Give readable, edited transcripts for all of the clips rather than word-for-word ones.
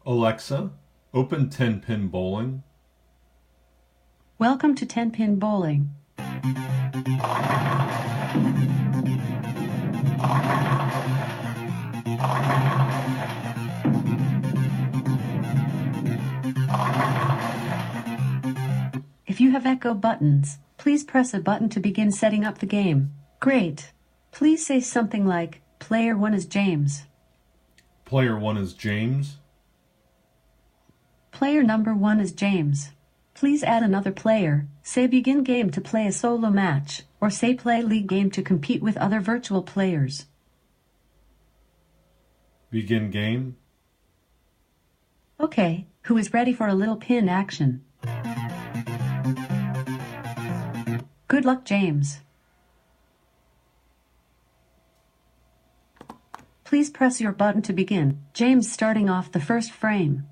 Alexa, open 10-pin bowling. Welcome to 10-pin bowling. If you have echo buttons, please press a button to begin setting up the game. Great. Please say something like, Player 1 is James. Player 1 is James. Player number 1 is James. Please add another player, say begin game to play a solo match, or say play league game to compete with other virtual players. Begin game. Okay, who is ready for a little pin action? Good luck, James. Please press your button to begin. James starting off the first frame.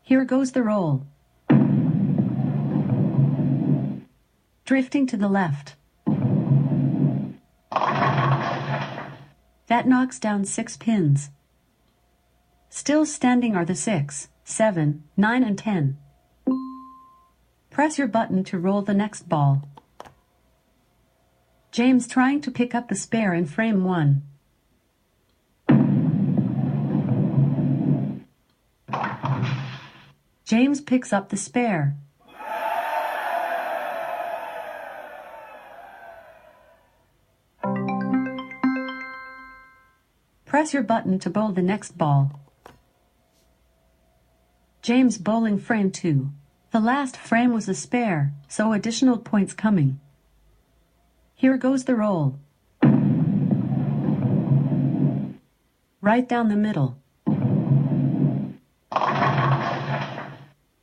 Here goes the roll. Drifting to the left. That knocks down 6 pins. Still standing are the 6, 7, 9 and 10. Press your button to roll the next ball. James trying to pick up the spare in frame 1. James picks up the spare. Press your button to bowl the next ball. James bowling frame 2. The last frame was a spare, so additional points coming. Here goes the roll. Right down the middle.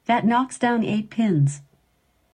That knocks down 8 pins.